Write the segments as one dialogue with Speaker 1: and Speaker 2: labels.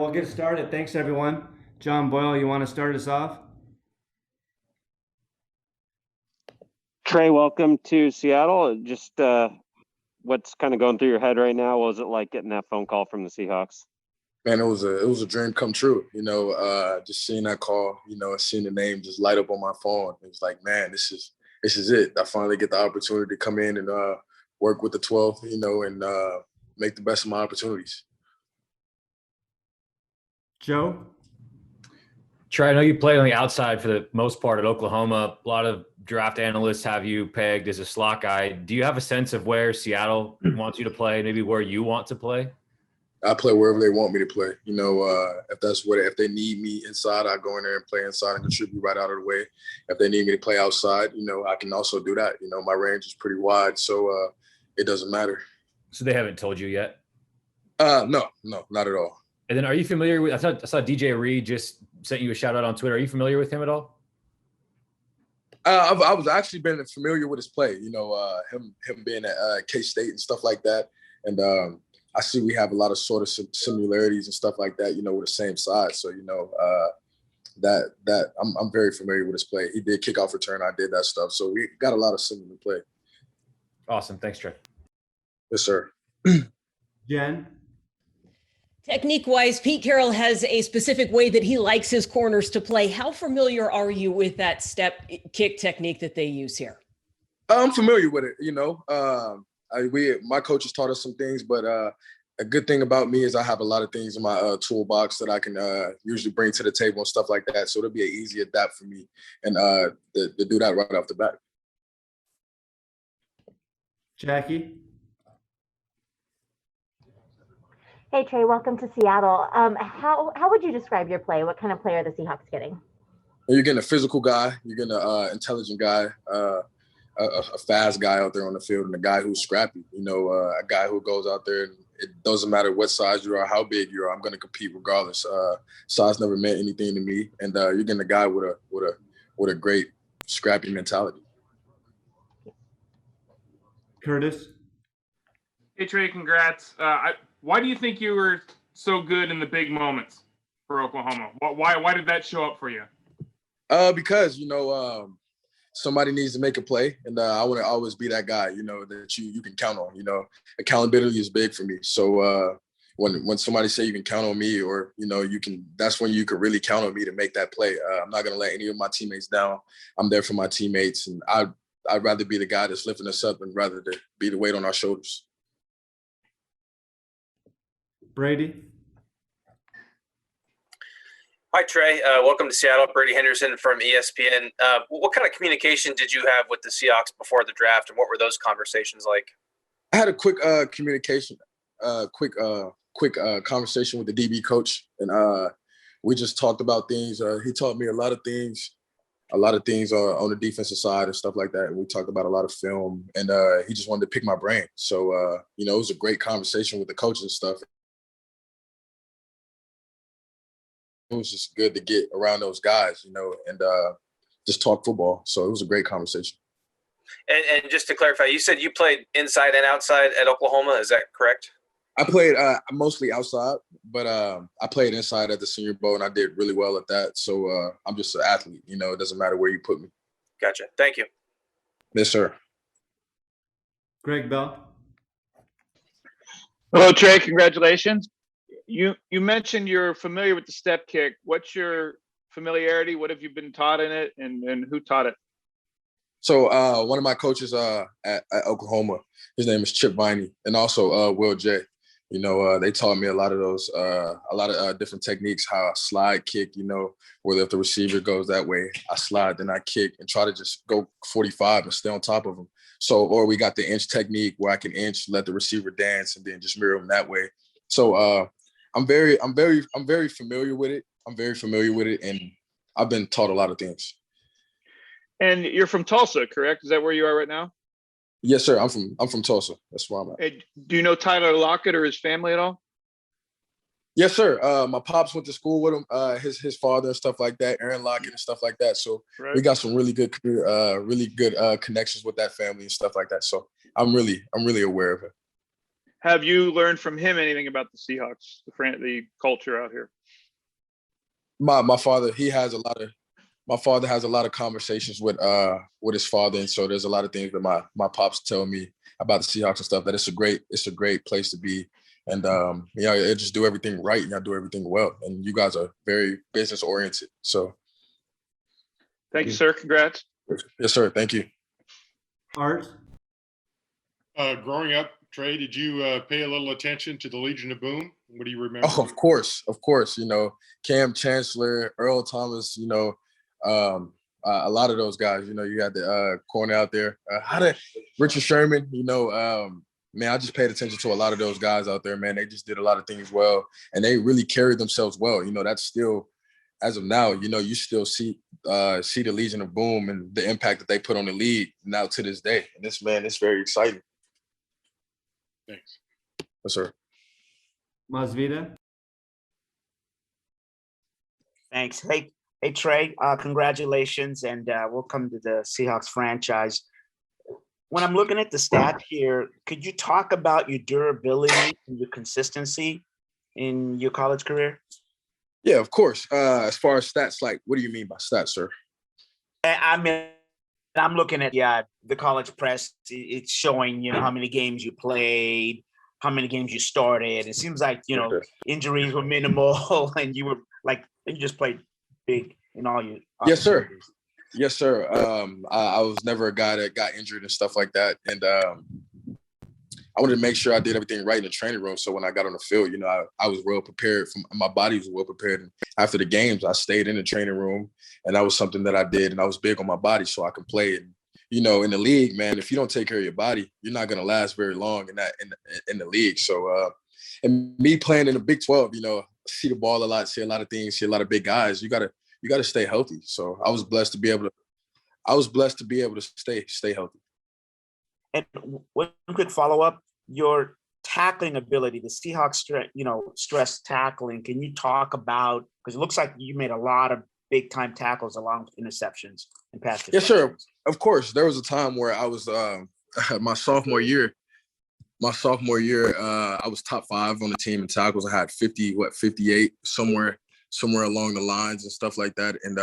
Speaker 1: we'll get started. Thanks, everyone. John Boyle, you want to start us off?
Speaker 2: Trey, welcome to Seattle. Just what's kind of going through your head right now? What was it like getting that phone call from the Seahawks?
Speaker 3: Man, it was a dream come true. Just seeing that call, seeing the name just light up on my phone. It was like, man, this is it. I finally get the opportunity to come in and work with the 12th, and make the best of my opportunities.
Speaker 1: Joe?
Speaker 4: Trey, I know you played on the outside for the most part at Oklahoma. A lot of draft analysts have you pegged as a slot guy. Do you have a sense of where Seattle wants you to play, maybe where you want to play?
Speaker 3: I play wherever they want me to play. If they need me inside, I go in there and play inside and contribute right out of the way. If they need me to play outside, I can also do that. My range is pretty wide, so it doesn't matter.
Speaker 4: So they haven't told you yet?
Speaker 3: No, not at all.
Speaker 4: And then are you familiar with, I saw DJ Reed just sent you a shout out on Twitter. Are you familiar with him at all?
Speaker 3: I was actually been familiar with his play, him being at K-State and stuff like that. And I see we have a lot of sort of similarities and stuff like that, with the same size. So, that I'm very familiar with his play. He did kickoff return. I did that stuff. So we got a lot of similar play.
Speaker 4: Awesome. Thanks, Trey.
Speaker 3: Yes, sir.
Speaker 1: Jen?
Speaker 5: Technique-wise, Pete Carroll has a specific way that he likes his corners to play. How familiar are you with that step kick technique that they use here?
Speaker 3: I'm familiar with it, my coaches taught us some things, but a good thing about me is I have a lot of things in my toolbox that I can usually bring to the table and stuff like that. So it'll be an easy adapt for me and to do that right off the bat.
Speaker 1: Jackie?
Speaker 6: Hey, Trey, welcome to Seattle. How would you describe your play? What kind of play are the Seahawks getting?
Speaker 3: You're getting a physical guy. You're getting an intelligent guy, a fast guy out there on the field, and a guy who's scrappy. A guy who goes out there, and it doesn't matter what size you are, how big you are. I'm going to compete regardless. Size never meant anything to me, and you're getting a guy with a great scrappy mentality.
Speaker 1: Curtis?
Speaker 7: Hey, Trey, congrats. Why do you think you were so good in the big moments for Oklahoma? Why did that show up for you?
Speaker 3: Because, somebody needs to make a play, and I want to always be that guy, that you can count on. Accountability is big for me. So when somebody say you can count on me, or, that's when you can really count on me to make that play. I'm not going to let any of my teammates down. I'm there for my teammates, and I'd rather be the guy that's lifting us up and rather than be the weight on our shoulders.
Speaker 1: Brady?
Speaker 8: Hi, Trey. Welcome to Seattle. Brady Henderson from ESPN. What kind of communication did you have with the Seahawks before the draft, and what were those conversations like?
Speaker 3: I had a quick conversation with the DB coach, and we just talked about things. He taught me a lot of things on the defensive side and stuff like that. And we talked about a lot of film, and he just wanted to pick my brain. So, it was a great conversation with the coach and stuff. It was just good to get around those guys, and just talk football. So it was a great conversation.
Speaker 8: And just to clarify, you said you played inside and outside at Oklahoma. Is that correct?
Speaker 3: I played mostly outside, but I played inside at the Senior Bowl, and I did really well at that. So I'm just an athlete. It doesn't matter where you put me.
Speaker 8: Gotcha. Thank you.
Speaker 3: Yes, sir.
Speaker 1: Greg Bell?
Speaker 9: Hello, Trey. Congratulations. You mentioned you're familiar with the step kick. What's your familiarity? What have you been taught in it, and who taught it?
Speaker 3: So one of my coaches at Oklahoma, his name is Chip Viney, and also Will J. They taught me a lot of different techniques, how I slide kick, whether if the receiver goes that way, I slide, then I kick and try to just go 45 and stay on top of him. So, or we got the inch technique where I can inch, let the receiver dance, and then just mirror him that way. So I'm very familiar with it. And I've been taught a lot of things.
Speaker 9: And you're from Tulsa, correct? Is that where you are right now?
Speaker 3: Yes, sir. I'm from Tulsa. That's where I'm at.
Speaker 9: Hey, do you know Tyler Lockett or his family at all?
Speaker 3: Yes, sir. My pops went to school with him. His father and stuff like that, Aaron Lockett and stuff like that. So We got some really good connections with that family and stuff like that. So I'm really aware of it.
Speaker 9: have you learned from him anything about the Seahawks, the culture out here?
Speaker 3: My father, my father has a lot of conversations with his father, and so there's a lot of things that my pops tell me about the Seahawks and stuff, that it's a great place to be. And you just do everything right, and y'all do everything well. And you guys are very business oriented. So
Speaker 9: thank you, sir. Congrats.
Speaker 3: Yes, sir. Thank you.
Speaker 1: Art?
Speaker 10: Growing up, Trey, did you pay a little attention to the Legion of Boom? What do you remember?
Speaker 3: Oh, of course. Cam Chancellor, Earl Thomas, a lot of those guys. You had the corner out there. Richard Sherman, man, I just paid attention to a lot of those guys out there, man. They just did a lot of things well, and they really carried themselves well. That's still, as of now, you still see the Legion of Boom and the impact that they put on the league now to this day. And it's very exciting.
Speaker 10: Thanks.
Speaker 3: Yes, sir.
Speaker 1: Masvida?
Speaker 11: Thanks. Hey, Trey, congratulations, and welcome to the Seahawks franchise. When I'm looking at the stat here, could you talk about your durability and your consistency in your college career?
Speaker 3: Yeah, of course. As far as stats, like, what do you mean by stats, sir?
Speaker 11: I mean, I'm looking at the college press. It's showing how many games you played, how many games you started. It seems like injuries were minimal, and you just played big in all your.
Speaker 3: Yes, sir. Yes, sir. I was never a guy that got injured and stuff like that, and I wanted to make sure I did everything right in the training room. So when I got on the field, I was well prepared. My body was well prepared. And after the games, I stayed in the training room, and that was something that I did. And I was big on my body so I can play. And in the league, man, if you don't take care of your body, you're not going to last very long in the league. So, and me playing in the Big 12, see the ball a lot, see a lot of things, see a lot of big guys. You gotta stay healthy. So I was blessed to be able to stay healthy.
Speaker 11: And one quick follow up: your tackling ability, the Seahawks, stress tackling. Can you talk about, because it looks like you made a lot of big time tackles along with interceptions and pass defense?
Speaker 3: Yes, sir. Of course, there was a time where I was my sophomore year. I was top 5 on the team in tackles. I had 58, somewhere along the lines and stuff like that. And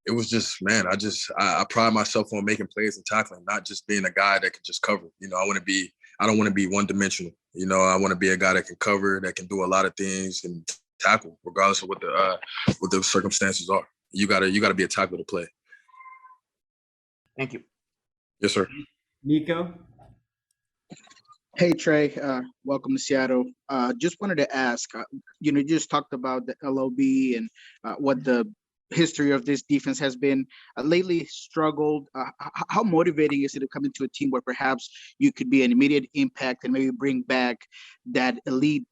Speaker 3: it was just, man, I pride myself on making plays and tackling, not just being a guy that can just cover. I don't want to be one dimensional. I want to be a guy that can cover, that can do a lot of things and tackle, regardless of what the circumstances are. You gotta be a tackler to play.
Speaker 11: Thank you.
Speaker 3: Yes, sir.
Speaker 1: Nico?
Speaker 12: Hey, Trey, welcome to Seattle. Just wanted to ask, you just talked about the LOB and what the history of this defense has been. Lately struggled. How motivating is it to come into a team where perhaps you could be an immediate impact and maybe bring back that elite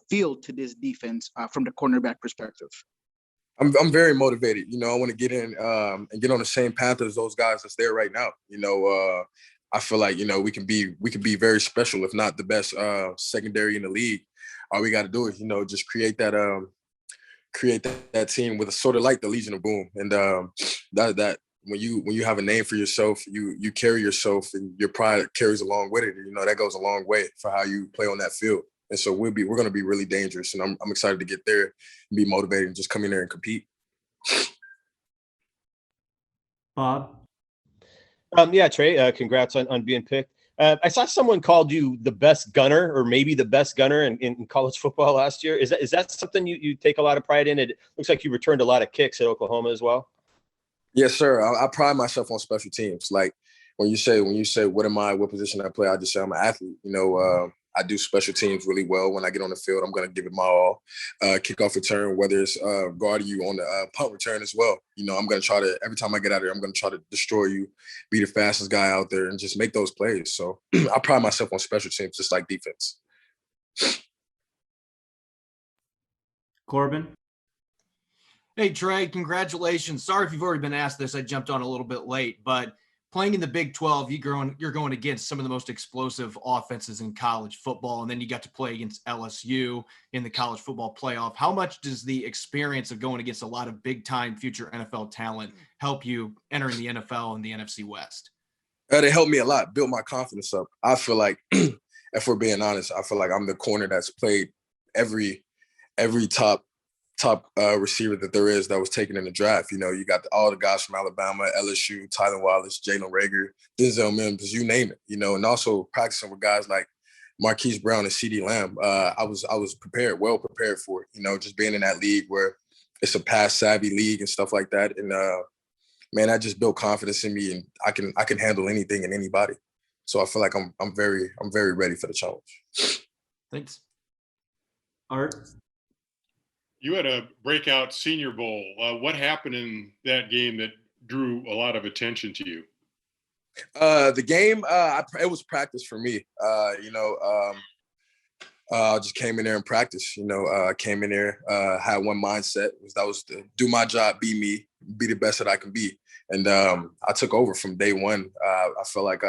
Speaker 12: feel to this defense from the cornerback perspective?
Speaker 3: I'm very motivated. I want to get in and get on the same path as those guys that's there right now. I feel like we can be very special, if not the best secondary in the league. All we got to do is just create that team with a sort of like the Legion of Boom, and that when you have a name for yourself, you carry yourself, and your pride carries along with it. That goes a long way for how you play on that field. And so we're going to be really dangerous, and I'm excited to get there and be motivated and just come in there and compete.
Speaker 1: Bob?
Speaker 13: Yeah, Trey, congrats on being picked. I saw someone called you the best gunner, or maybe the best gunner in college football last year. Is that something you take a lot of pride in? It looks like you returned a lot of kicks at Oklahoma as well.
Speaker 3: Yes, sir. I pride myself on special teams. Like when you say what position I play, I just say I'm an athlete. I do special teams really well. When I get on the field, I'm going to give it my all. Kickoff return, whether it's guarding you on the punt return as well. I'm going to try to, every time I get out there, I'm going to try to destroy you, be the fastest guy out there, and just make those plays. So I pride myself on special teams, just like defense.
Speaker 1: Corbin?
Speaker 14: Hey, Trey, congratulations. Sorry if you've already been asked this. I jumped on a little bit late, but playing in the Big 12, you're going against some of the most explosive offenses in college football, and then you got to play against LSU in the college football playoff. How much does the experience of going against a lot of big-time future NFL talent help you entering the NFL and the NFC West?
Speaker 3: They helped me a lot, built my confidence up. I feel like, if we're being honest, I feel like I'm the corner that's played every top receiver that there is that was taken in the draft. You know, you got all the guys from Alabama, LSU, Tylen Wallace, Jalen Rager, Denzel Mims, you name it. You know, and also practicing with guys like Marquise Brown and CD Lamb. I was prepared, well prepared for it. You know, just being in that league where it's a pass savvy league and stuff like that. And man, that just built confidence in me, and I can handle anything and anybody. So I feel like I'm very ready for the challenge.
Speaker 14: Thanks.
Speaker 1: Art?
Speaker 10: You had a breakout Senior Bowl. What happened in that game that drew a lot of attention to you?
Speaker 3: The game, it was practice for me. I just came in there and practiced. Came in there, had one mindset. That was to do my job, be me, be the best that I can be. And I took over from day one. I felt like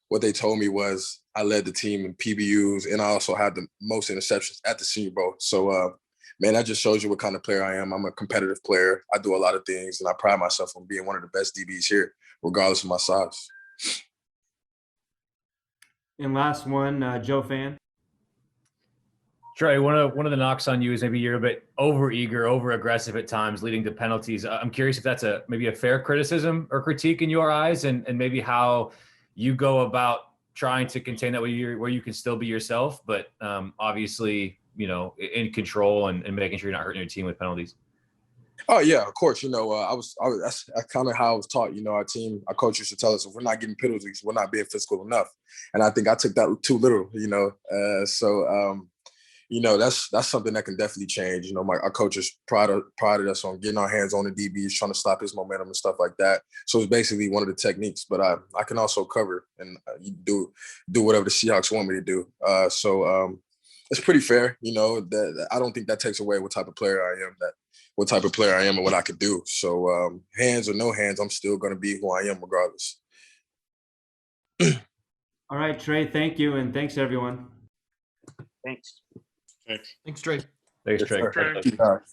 Speaker 3: what they told me was I led the team in PBUs, and I also had the most interceptions at the Senior Bowl. So, man, that just shows you what kind of player I am. I'm a competitive player. I do a lot of things, and I pride myself on being one of the best DBs here, regardless of my size.
Speaker 1: And last one, Joe Fan.
Speaker 4: Trey, one of the knocks on you is maybe you're a bit over-eager, over-aggressive at times, leading to penalties. I'm curious if that's maybe a fair criticism or critique in your eyes, and maybe how you go about trying to contain that where you can still be yourself, but obviously, in control and making sure you're not hurting your team with penalties.
Speaker 3: Oh yeah, of course. That's kind of how I was taught. Our coach used to tell us, if we're not getting penalties, we're not being physical enough. And I think I took that too literal. That's something that can definitely change. Our coaches prided us on getting our hands on the DBs, trying to stop his momentum and stuff like that. So it's basically one of the techniques. But I can also cover and do whatever the Seahawks want me to do. It's pretty fair. That I don't think that takes away what type of player I am, and what I could do. So hands or no hands, I'm still going to be who I am regardless.
Speaker 1: All right, Trey, thank you, and thanks, everyone.
Speaker 11: Thanks.
Speaker 10: Thanks.
Speaker 14: Thanks, Trey.
Speaker 4: Thanks, Trey.
Speaker 3: Yes, sir.